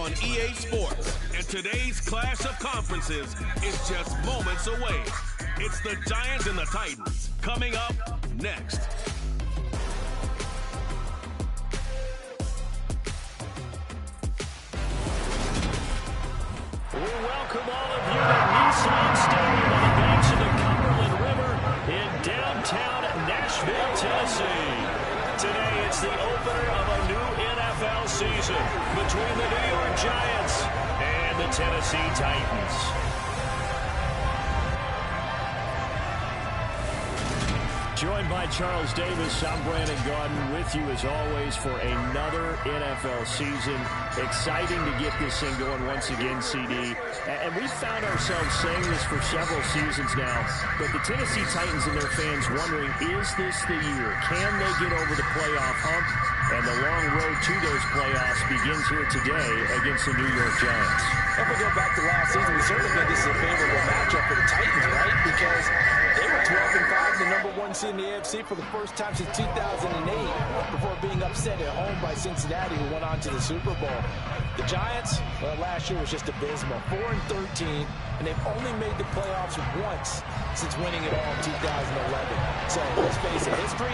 on EA Sports. And today's clash of conferences is just moments away. It's the Giants and the Titans coming up next. We welcome all of you to Nissan Stadium on the banks of the Cumberland River in downtown Nashville, Tennessee. Today it's the opener of a new NFL season between the New York Giants and the Tennessee Titans. Joined by Charles Davis, I'm Brandon Gaudin with you as always for another NFL season. Exciting to get this thing going once again, CD. And we've found ourselves saying this for several seasons now, but the Tennessee Titans and their fans wondering, is this the year? Can they get over the playoff hump? And the long road to those playoffs begins here today against the New York Giants. If we go back to last season, we certainly think this is a favorable matchup for the Titans, right? Because they were 12-5, the number one seed in the AFC for the first time since 2008, before being upset at home by Cincinnati, who went on to the Super Bowl. The Giants, well, last year was just abysmal, 4-13, and they've only made the playoffs once since winning it all in 2011. So let's face it, history,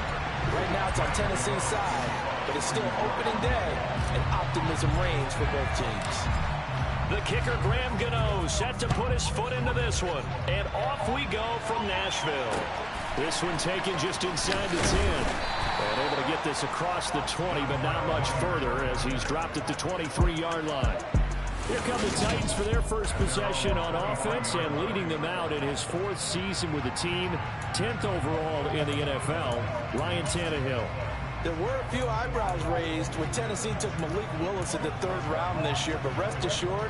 right now it's on Tennessee's side, but it's still opening day, and optimism reigns for both teams. The kicker, Graham Gano, set to put his foot into this one. And off we go from Nashville. This one taken just inside the 10. And able to get this across the 20, but not much further as he's dropped at the 23-yard line. Here come the Titans for their first possession on offense, and leading them out in his fourth season with the team, 10th overall in the NFL, Ryan Tannehill. There were a few eyebrows raised when Tennessee took Malik Willis in the third round this year, but rest assured,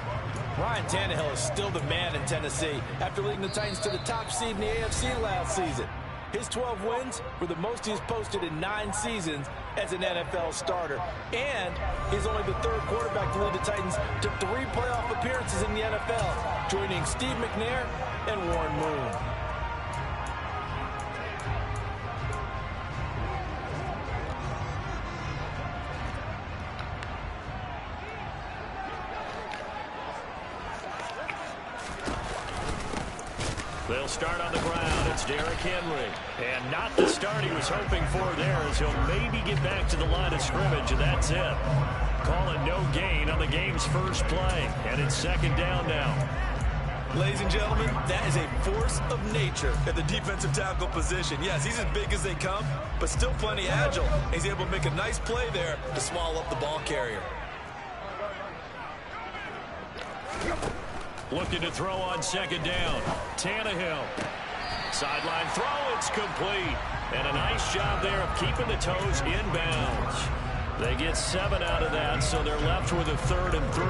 Ryan Tannehill is still the man in Tennessee after leading the Titans to the top seed in the AFC last season. His 12 wins were the most he's posted in 9 seasons as an NFL starter. And he's only the third quarterback to lead the Titans to 3 playoff appearances in the NFL, joining Steve McNair and Warren Moon. They'll start on the ground. It's Derrick Henry. And not the start he was hoping for there, as he'll maybe get back to the line of scrimmage, and that's it. Call it no gain on the game's first play. And it's second down now. Ladies and gentlemen, that is a force of nature at the defensive tackle position. Yes, he's as big as they come, but still plenty agile. He's able to make a nice play there to swallow up the ball carrier. Looking to throw on second down. Tannehill. Sideline throw, it's complete. And a nice job there of keeping the toes inbounds. They get 7 out of that, so they're left with a 3rd and 3.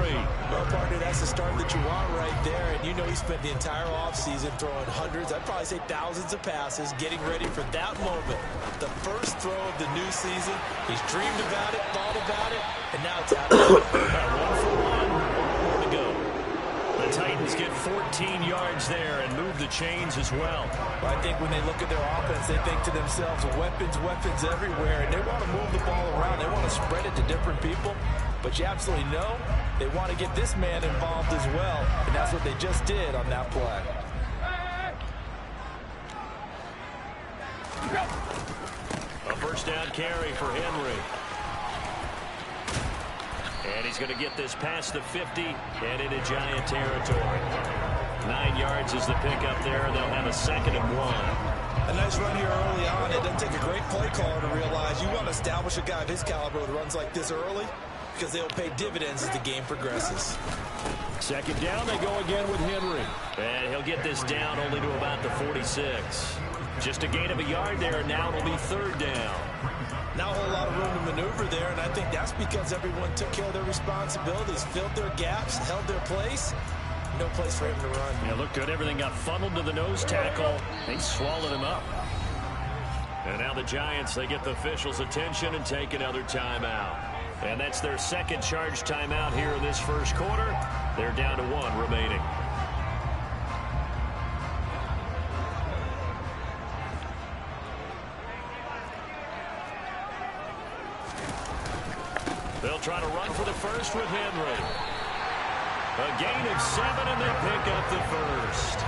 Well, partner, that's the start that you want right there. And you know he spent the entire offseason throwing hundreds, I'd probably say thousands of passes, getting ready for that moment. The first throw of the new season. He's dreamed about it, thought about it, and now it's happening. 1 for 1, more to go. The Titans get 14 yards there and move the chains as well. I think when they look at their offense, they think to themselves, weapons, weapons everywhere, and they want to move the ball around. They want to spread it to different people, but you absolutely know they want to get this man involved as well, and that's what they just did on that play. A first down carry for Henry. And he's going to get this past the 50 and into Giant territory. 9 yards is the pickup there, and they'll have a 2nd and 1. A nice run here early on. It doesn't take a great play caller to realize you want to establish a guy of his caliber that runs like this early, because they'll pay dividends as the game progresses. 2nd down, they go again with Henry. And he'll get this down only to about the 46. Just a gain of a yard there, and now it'll be 3rd down. Not a whole lot of room to maneuver there, and I think that's because everyone took care of their responsibilities, filled their gaps, held their place. No place for him to run. Yeah, looked good. Everything got funneled to the nose tackle. They swallowed him up. And now the Giants, they get the officials' attention and take another timeout. And that's their 2nd charge timeout here in this first quarter. They're down to 1 remaining. They'll try to run for the first with Henry. A gain of 7, and they pick up the first.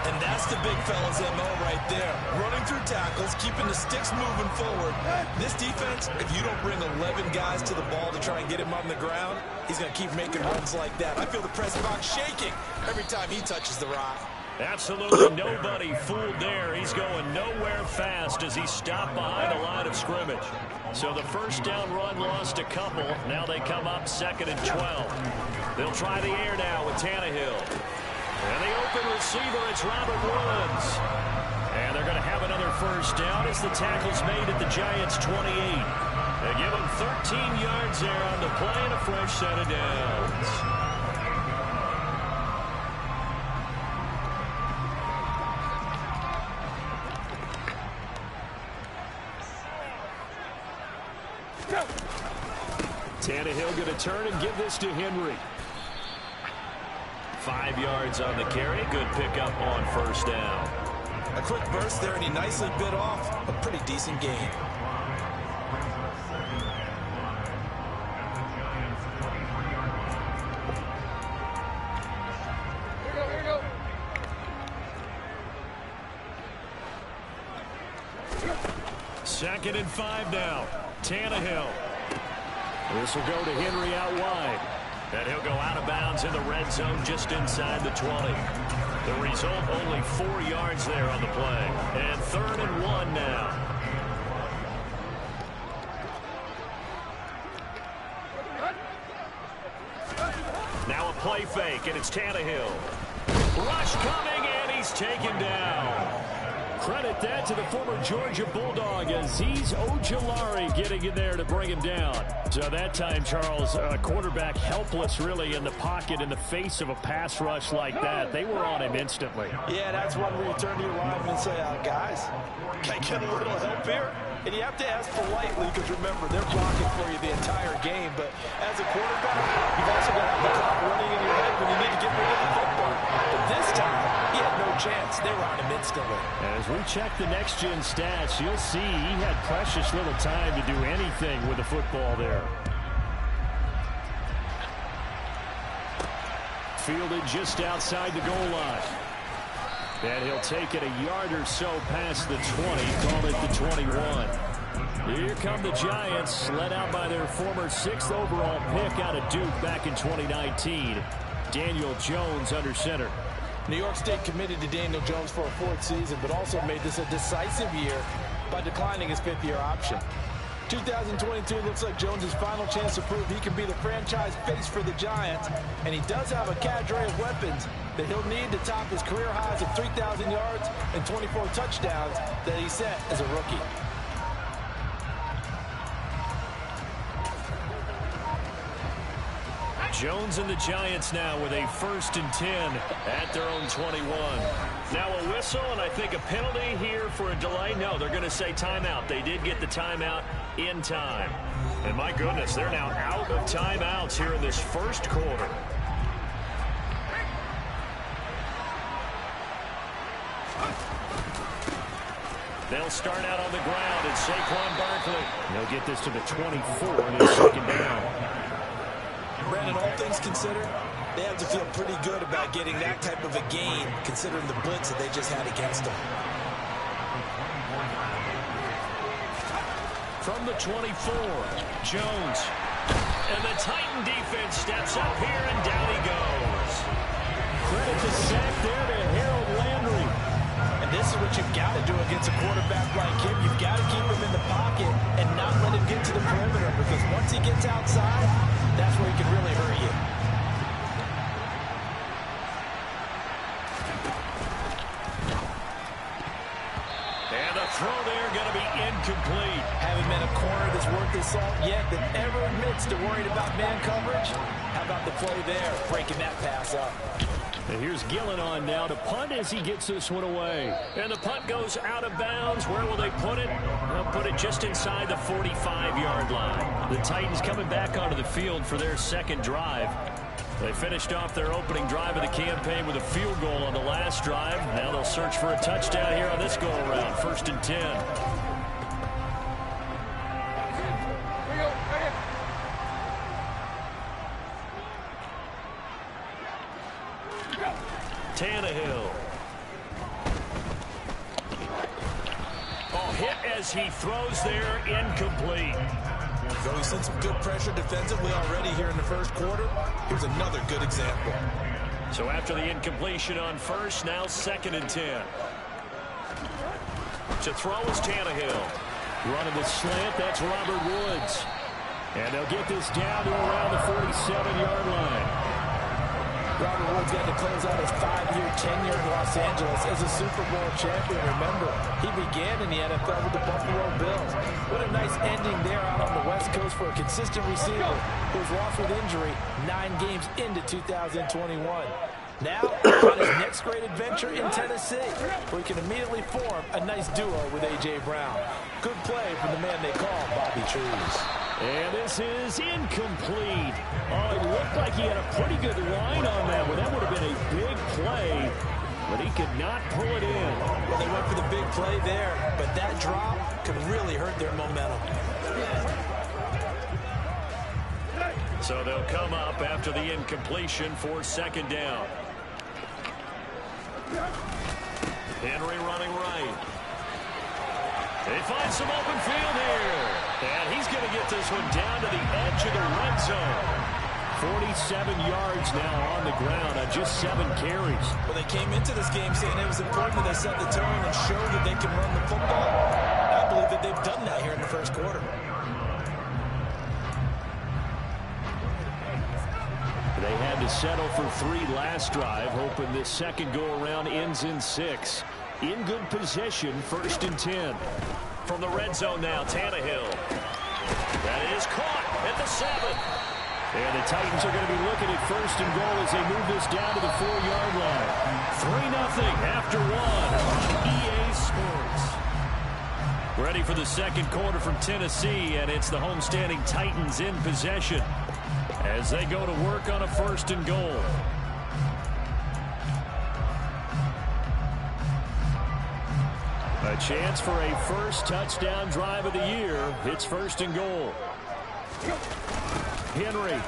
And that's the big fella's MO right there. Running through tackles, keeping the sticks moving forward. This defense, if you don't bring 11 guys to the ball to try and get him on the ground, he's going to keep making runs like that. I feel the press box shaking every time he touches the rock. Absolutely nobody fooled there. He's going nowhere fast as he stopped behind the line of scrimmage. So the first down run lost a couple. Now they come up 2nd and 12. They'll try the air now with Tannehill. And the open receiver, it's Robert Woods. And they're going to have another first down as the tackle's made at the Giants' 28. They give him 13 yards there on the play and a fresh set of downs. Tannehill going to turn and give this to Henry. 5 yards on the carry. Good pickup on first down. A quick burst there, and he nicely bit off a pretty decent gain. Here we go. 2nd and 5 now. Tannehill. This will go to Henry out wide. And he'll go out of bounds in the red zone just inside the 20. The result, only 4 yards there on the play. And 3rd and 1 now. Now a play fake, and it's Tannehill. Rush coming, and he's taken down. Credit that to the former Georgia Bulldog, Azeez Ojulari getting in there to bring him down. So that time, Charles, quarterback helpless really in the pocket in the face of a pass rush like that. They were on him instantly. Yeah, that's one where you turn to your lineman and say, guys, can I get a little help here? And you have to ask politely because, remember, they're blocking for you the entire game. But as a quarterback, you've also got to have the clock running in your head when you need to get rid of the football. But this time, he had no chance. They were on him instantly. As we check the next-gen stats, you'll see he had precious little time to do anything with the football there. Fielded just outside the goal line. And he'll take it a yard or so past the 20, call it the 21. Here come the Giants, led out by their former 6th overall pick out of Duke back in 2019. Daniel Jones under center. New York State committed to Daniel Jones for a 4th season, but also made this a decisive year by declining his 5th-year option. 2022 looks like Jones' final chance to prove he can be the franchise face for the Giants, and he does have a cadre of weapons that he'll need to top his career highs of 3,000 yards and 24 touchdowns that he set as a rookie. Jones and the Giants now with a 1st and 10 at their own 21. Now a whistle and I think a penalty here for a delay. No, they're going to say timeout. They did get the timeout in time. And my goodness, they're now out of timeouts here in this first quarter. They'll start out on the ground and Saquon Barkley. They'll get this to the 24 and it's 2nd down. Brandon, all things considered, they have to feel pretty good about getting that type of a gain, considering the blitz that they just had against them. From the 24, Jones. And the Titan defense steps up here, and down he goes. Credit the sack there to Harold Landry. And this is what you've got to do against a quarterback like him. You've got to keep him in the pocket and not let him get to the perimeter, because once he gets outside, that's where he can really hurt you. And the throw there going to be incomplete. Haven't met a corner that's worth his salt yet that ever admits to worried about man coverage. How about the play there, breaking that pass up? And here's Gillen on now to punt as he gets this one away. And the punt goes out of bounds. Where will they put it? They'll put it just inside the 45-yard line. The Titans coming back onto the field for their 2nd drive. They finished off their opening drive of the campaign with a field goal on the last drive. Now they'll search for a touchdown here on this go-around. 1st and 10. Tannehill. Oh, hit as he throws there, incomplete. So he's seen some good pressure defensively already here in the first quarter. Here's another good example. So after the incompletion on first, now 2nd and 10. To throw is Tannehill. Running the slant, that's Robert Woods. And they'll get this down to around the 47-yard line. Robert Woods got to close out his 5-year tenure in Los Angeles as a Super Bowl champion. Remember, he began in the NFL with the Buffalo Bills. What a nice ending there out on the West Coast for a consistent receiver who was lost with injury 9 games into 2021. Now, on his next great adventure in Tennessee, where he can immediately form a nice duo with A.J. Brown. Good play from the man they call Bobby Trees. And this is incomplete. Oh, it looked like he had a pretty good line on that one. That would have been a big play, but he could not pull it in. Well, they went for the big play there, but that drop could really hurt their momentum. So they'll come up after the incompletion for 2nd down. Henry running right. They find some open field here. And he's going to get this one down to the edge of the red zone. 47 yards now on the ground on just 7 carries. Well, they came into this game saying it was important that they set the tone and show that they can run the football. I believe that they've done that here in the first quarter. They had to settle for 3 last drive, hoping this second go-around ends in 6. In good position, 1st and 10. From the red zone now, Tannehill. That is caught at the 7. And the Titans are going to be looking at 1st and goal as they move this down to the 4-yard line. 3-0 after 1 on EA Sports. Ready for the second quarter from Tennessee, and it's the homestanding Titans in possession as they go to work on a 1st and goal. A chance for a first touchdown drive of the year. It's 1st and goal. Henry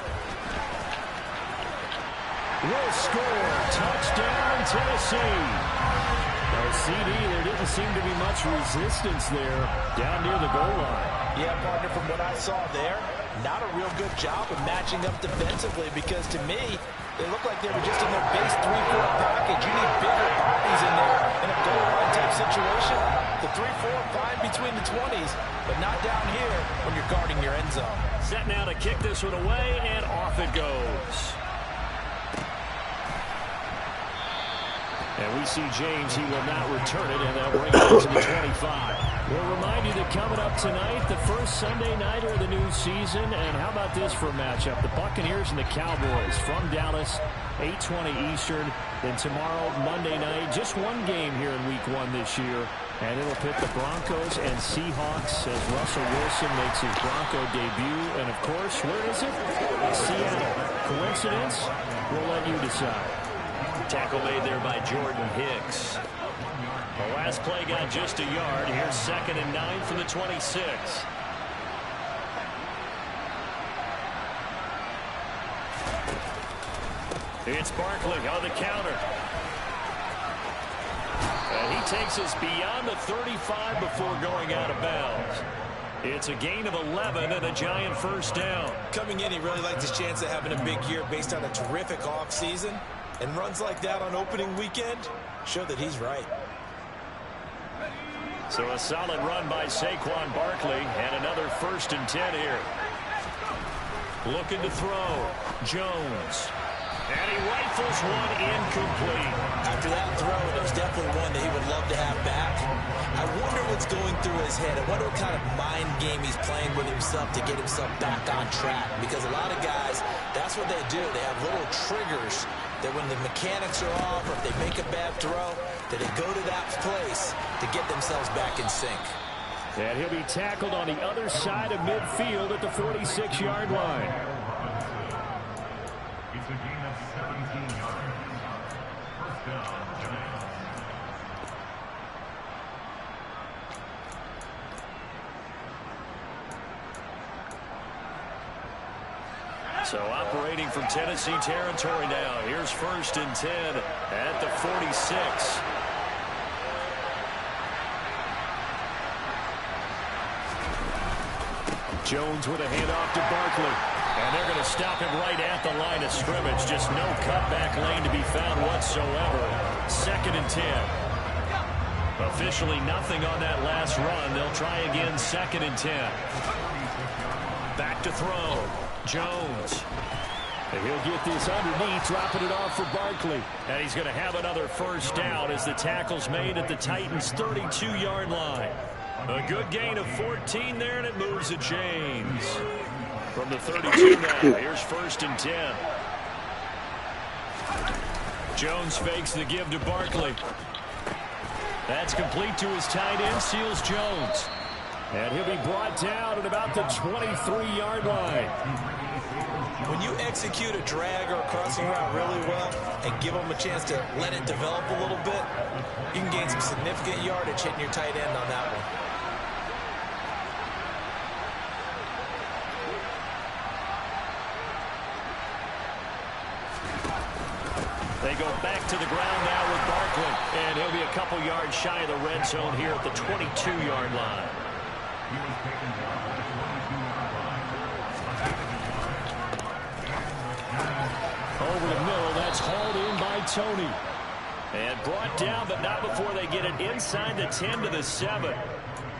will score. Touchdown, Tennessee. Now, CD, there didn't seem to be much resistance there down near the goal line. Yeah, partner, from what I saw there, not a real good job of matching up defensively because, to me, they look like they were just in their base 3-4 package. You need bigger bodies in there in a goal line type situation. The 3-4 fine between the 20s, but not down here when you're guarding your end zone. Set now to kick this one away, and off it goes. And we see James, he will not return it, and they'll bring it to the 25. We'll remind you that coming up tonight, the first Sunday nighter of the new season. And how about this for a matchup? The Buccaneers and the Cowboys from Dallas, 8:20 Eastern. Then tomorrow, Monday night, just one game here in Week 1 this year. And it'll pit the Broncos and Seahawks as Russell Wilson makes his Bronco debut. And, of course, where is it? Seattle. Coincidence? We'll let you decide. Tackle made there by Jordan Hicks. The last play got just a yard. Here's 2nd and 9 from the 26. It's Barkley on the counter. And he takes us beyond the 35 before going out of bounds. It's a gain of 11 and a giant 1st down. Coming in, he really liked his chance of having a big year based on a terrific offseason. And runs like that on opening weekend show that he's right. So a solid run by Saquon Barkley, and another 1st and 10 here. Looking to throw. Jones. And he rifles one incomplete. After that throw, it was definitely one that he would love to have back. I wonder what's going through his head. I wonder what kind of mind game he's playing with himself to get himself back on track. Because a lot of guys, that's what they do. They have little triggers that when the mechanics are off or if they make a bad throw, that they go to that place to get themselves back in sync. And he'll be tackled on the other side of midfield at the 46-yard line. It's a gain of 17 yards. 1st down, Giants. So operating from Tennessee territory now. Here's 1st and 10 at the 46. Jones with a handoff to Barkley. And they're going to stop him right at the line of scrimmage. Just no cutback lane to be found whatsoever. 2nd and 10. Officially nothing on that last run. They'll try again 2nd and 10. Back to throw. Jones. And he'll get this underneath, dropping it off for Barkley. And he's going to have another 1st down as the tackle's made at the Titans' 32-yard line. A good gain of 14 there, and it moves to James. From the 32 now, here's 1st and 10. Jones fakes the give to Barkley. That's complete to his tight end, Seals Jones. And he'll be brought down at about the 23-yard line. When you execute a drag or a crossing route really well and give them a chance to let it develop a little bit, you can gain some significant yardage hitting your tight end on that one. They go back to the ground now with Barkley, and he'll be a couple yards shy of the red zone here at the 22-yard line. Over the middle, that's hauled in by Tony. And brought down, but not before they get it inside the 10 to the 7.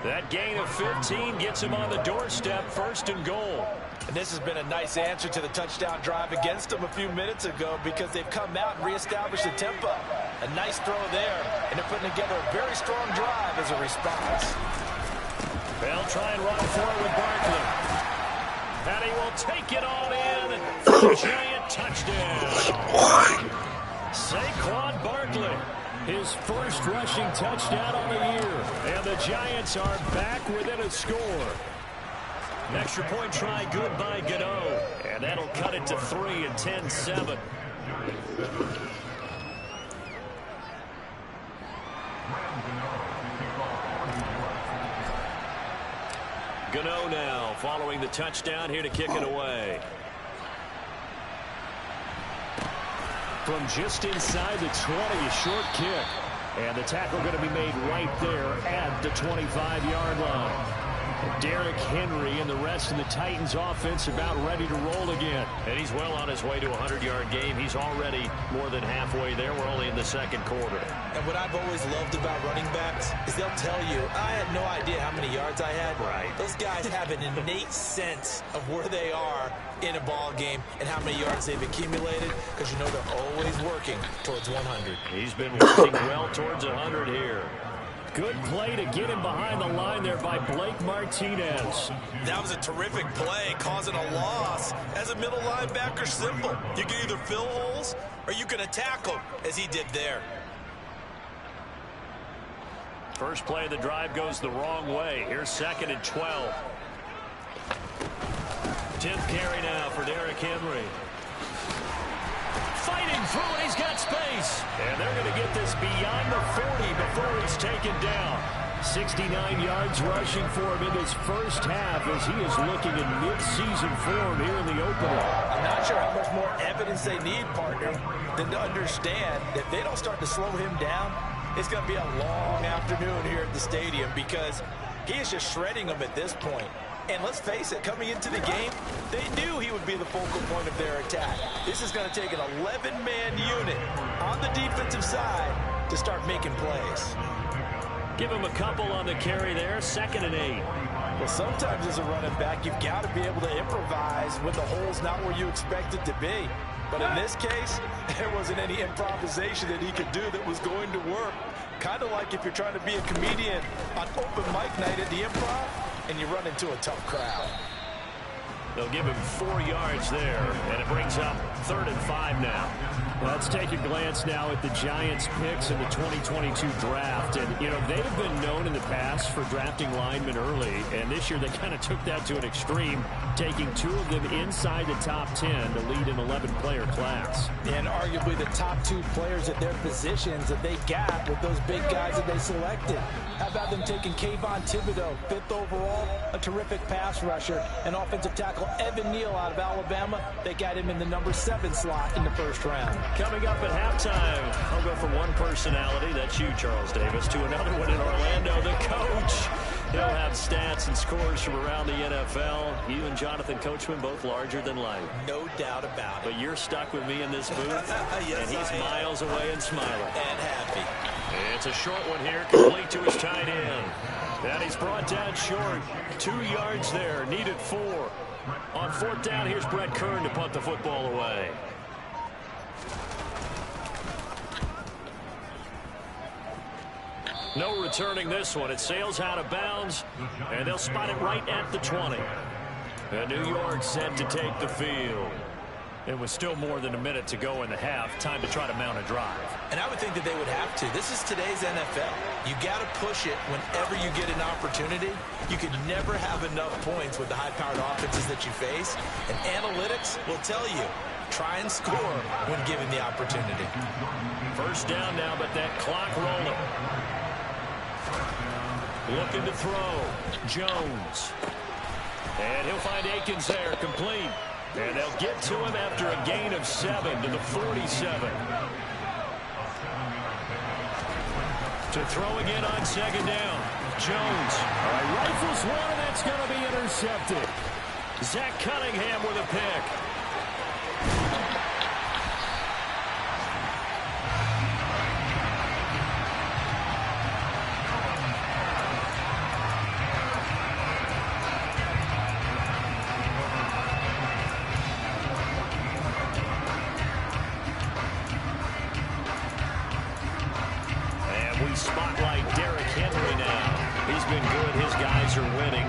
That gain of 15 gets him on the doorstep, 1st and goal. And this has been a nice answer to the touchdown drive against them a few minutes ago because they've come out and reestablished the tempo. A nice throw there, and they're putting together a very strong drive as a response. They'll try and run forward with Barkley. And he will take it all in for a giant touchdown. Saquon Barkley, his 1st rushing touchdown on the year. And the Giants are back within a score. Extra point try good by Gano. And that'll cut it to 3 and 10-7. Gano now following the touchdown here to kick it away. From just inside the 20, a short kick. And the tackle going to be made right there at the 25-yard line. Derrick Henry and the rest of the Titans offense about ready to roll again. And he's well on his way to a 100-yard game. He's already more than halfway there. We're only in the 2nd quarter. And what I've always loved about running backs is they'll tell you, I had no idea how many yards I had. Right. Those guys have an innate sense of where they are in a ball game and how many yards they've accumulated because you know they're always working towards 100. He's been working well towards 100 here. Good play to get him behind the line there by Blake Martinez. That was a terrific play, causing a loss. As a middle linebacker, simple. You can either fill holes or you can attack them, as he did there. First play of the drive goes the wrong way. Here's 2nd and 12. 10th carry now for Derrick Henry. Fighting through it, he's got space. And they're going to get this beyond the 40 before he's taken down. 69 yards rushing for him in his 1st half as he is looking in mid-season form here in the opener. I'm not sure how much more evidence they need, partner, than to understand that if they don't start to slow him down, it's going to be a long afternoon here at the stadium because he is just shredding them at this point. And let's face it, coming into the game, they knew he would be the focal point of their attack. This is going to take an 11-man unit on the defensive side to start making plays. Give him a couple on the carry there, 2nd and 8. Well, sometimes as a running back, you've got to be able to improvise when the hole's not where you expect it to be. But in this case, there wasn't any improvisation that he could do that was going to work. Kind of like if you're trying to be a comedian on open mic night at the Improv, and you run into a tough crowd. They'll give him 4 yards there, and it brings up 3rd and 5 now. Let's take a glance now at the Giants' picks in the 2022 draft. And, you know, they've been known in the past for drafting linemen early. And this year they kind of took that to an extreme, taking 2 of them inside the top 10 to lead an 11-player class. And arguably the top 2 players at their positions that they got with those big guys that they selected. How about them taking Kayvon Thibodeau, 5th overall, a terrific pass rusher, and offensive tackle Evan Neal out of Alabama. They got him in the number 7 slot in the 1st round. Coming up at halftime, I'll go from one personality, that's you, Charles Davis, to another one in Orlando, the coach. He'll have stats and scores from around the NFL. You and Jonathan Coachman both larger than life. No doubt about it. But you're stuck with me in this booth, yes, and he's miles away and smiling. And happy. It's a short one here, complete to his tight end. And he's brought down short. 2 yards there, needed 4. On 4th down, here's Brett Kern to punt the football away. No returning this one. It sails out of bounds, and they'll spot it right at the 20. And New York set to take the field. It was still more than a minute to go in the half. Time to try to mount a drive. And I would think that they would have to. This is today's NFL. You got to push it whenever you get an opportunity. You can never have enough points with the high-powered offenses that you face. And analytics will tell you, try and score when given the opportunity. 1st down now, but that clock rolling. Looking to throw. Jones. And he'll find Akins there, complete. And they'll get to him after a gain of 7 to the 47. To throw again on 2nd down. Jones. All right, rifles one, and that's going to be intercepted. Zach Cunningham with a pick.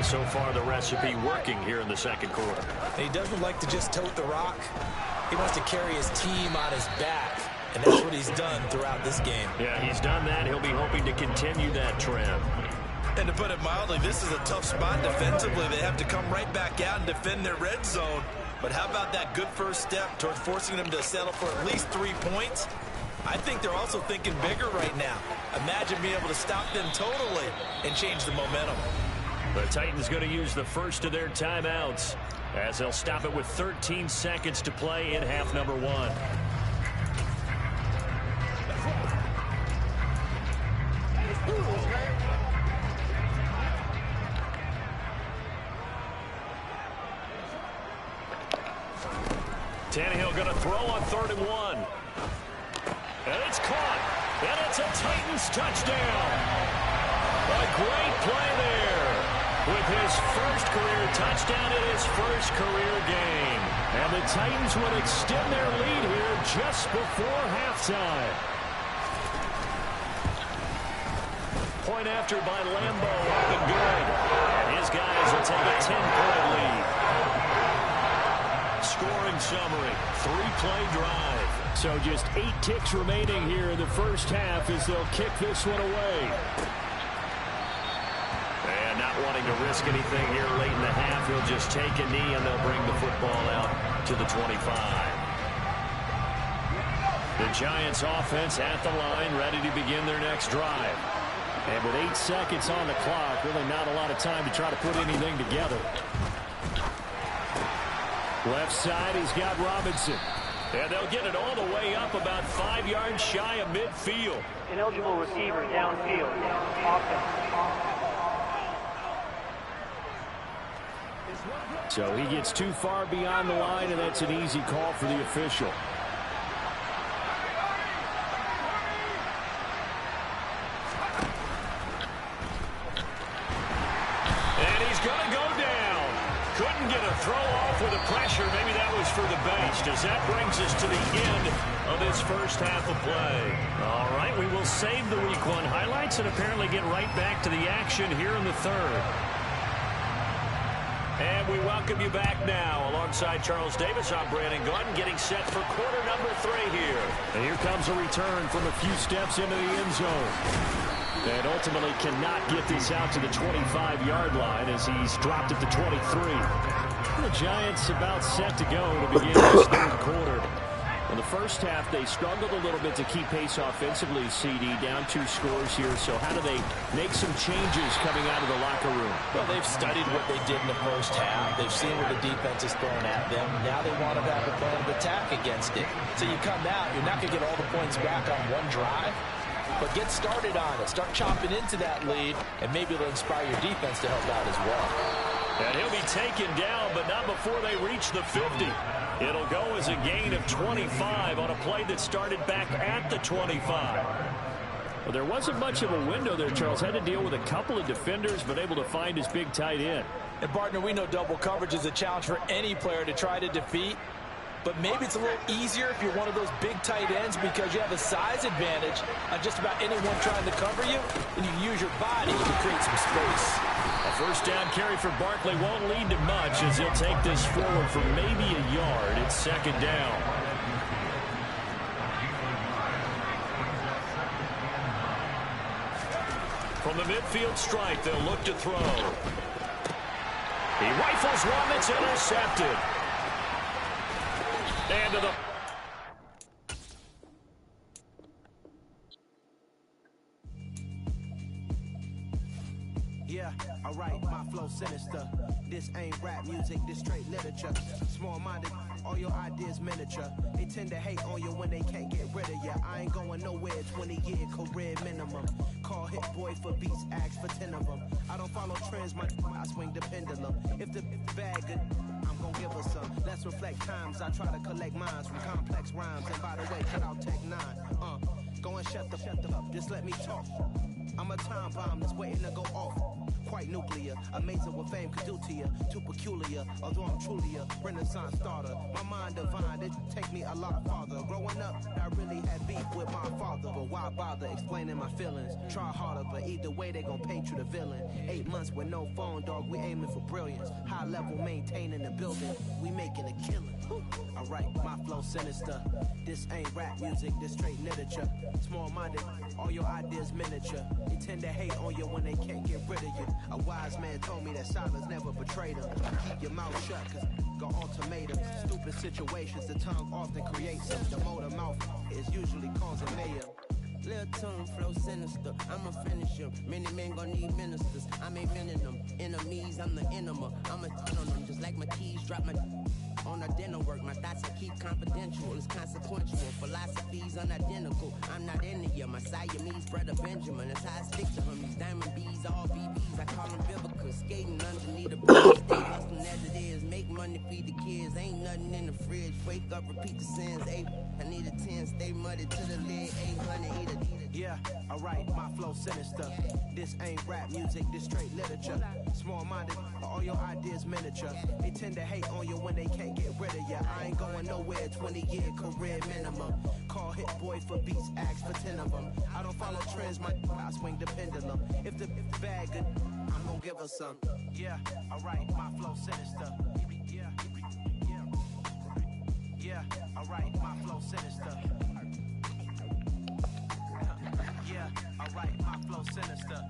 So far, the recipe working here in the 2nd quarter. He doesn't like to just tote the rock. He wants to carry his team on his back, and that's what he's done throughout this game. Yeah, he's done that. He'll be hoping to continue that trend. And to put it mildly, this is a tough spot defensively. They have to come right back out and defend their red zone. But how about that good first step towards forcing them to settle for at least 3 points? I think they're also thinking bigger right now. Imagine being able to stop them totally and change the momentum. The Titans going to use the first of their timeouts as they'll stop it with 13 seconds to play in half number 1. Tannehill going to throw on 3rd and 1. And it's caught. And it's a Titans touchdown. A great play there. With his first career touchdown in his first career game. And the Titans will extend their lead here just before halftime. Point after by Lambeau, up and good. And his guys will take a 10-point lead. Scoring summary, 3-play drive. So just 8 ticks remaining here in the first half as they'll kick this one away. And not wanting to risk anything here late in the half, he'll just take a knee and they'll bring the football out to the 25. The Giants offense at the line, ready to begin their next drive. And with 8 seconds on the clock, really not a lot of time to try to put anything together. Left side, he's got Robinson. And they'll get it all the way up about 5 yards shy of midfield. Ineligible receiver downfield. Offense. So he gets too far beyond the line, and that's an easy call for the official. And he's going to go down. Couldn't get a throw off with the pressure. Maybe that was for the bench, as that brings us to the end of this first half of play. All right, we will save the Week 1 highlights and apparently get right back to the action here in the third. And we welcome you back now. Alongside Charles Davis, I'm Brandon Gordon, getting set for quarter number 3 here. And here comes a return from a few steps into the end zone. And ultimately cannot get this out to the 25-yard line as he's dropped at the 23. The Giants about set to go to begin this third quarter. In the first half, they struggled a little bit to keep pace offensively, CD, down 2 scores here. So how do they make some changes coming out of the locker room? Well, they've studied what they did in the first half. They've seen what the defense is throwing at them. Now they want to have a plan of attack against it. So you come out, you're not going to get all the points back on one drive, but get started on it. Start chopping into that lead, and maybe it'll inspire your defense to help out as well. And he'll be taken down, but not before they reach the 50. It'll go as a gain of 25 on a play that started back at the 25. Well, there wasn't much of a window there. Charles had to deal with a couple of defenders, but able to find his big tight end. And, partner, we know double coverage is a challenge for any player to try to defeat. But maybe it's a little easier if you're one of those big tight ends because you have a size advantage on just about anyone trying to cover you, and you use your body to create some space. A first down carry for Barkley won't lead to much as he'll take this forward for maybe a yard. It's second down. From the midfield stripe, they'll look to throw. He rifles one that's intercepted. And to the... Yeah, alright, my flow sinister. This ain't rap music, this straight literature. Small-minded, all your ideas miniature. They tend to hate on you when they can't get rid of you. I ain't going nowhere, 20-year career minimum. Call hit boy for beats, ask for 10 of them. I don't follow trends, I swing the pendulum. If the bag good, I'm gonna give her some. Let's reflect times, I try to collect minds from complex rhymes. And by the way, cut out Tech 9. Go and shut the up, just let me talk. I'm a time bomb that's waiting to go off. Quite nuclear, amazing what fame could do to you. Too peculiar, although I'm truly a Renaissance starter. My mind divine, it take me a lot farther. Growing up, I really had beef with my father. But why bother explaining my feelings? Try harder, but either way they gon' paint you the villain. 8 months with no phone, dog, we aiming for brilliance. High level maintaining the building, we making a killing. Alright, my flow sinister. This ain't rap music, this straight literature. Small-minded, all your ideas miniature. They tend to hate on you when they can't get rid of you. A wise man told me that silence never betrayed him. Keep your mouth shut, cause got ultimatums. Stupid situations, the tongue often creates them. The motor mouth is usually causing mayhem. Lil' tune, flow sinister, I'ma finish him. Many men gon' need ministers, I'm a men in them. Enemies, I'm the enema. I'm a on them, just like my keys, drop my on our dinner work. My thoughts I keep confidential, it's consequential. Philosophies unidentical, I'm not into you. My Siamese brother Benjamin, that's how I stick to him. These diamond bees, all BBs, I call them biblical. Skating underneath the bridge, stay hustling as it is. Make money, feed the kids, ain't nothing in the fridge. Wake up, repeat the sins, 8, I need a 10, stay muddy to the lid, 800, eat a. Yeah, alright, my flow sinister. This ain't rap music, this straight literature. Small-minded, all your ideas miniature. They tend to hate on you when they can't get rid of you. I ain't going nowhere, 20-year career minimum. Call hit boy for beats, ask for 10 of them. I don't follow trends, I swing the pendulum. If the bag good, I'm gonna give her some. Yeah, alright, my flow sinister. Yeah, alright, my flow sinister. Yeah, alright, my flow sinister.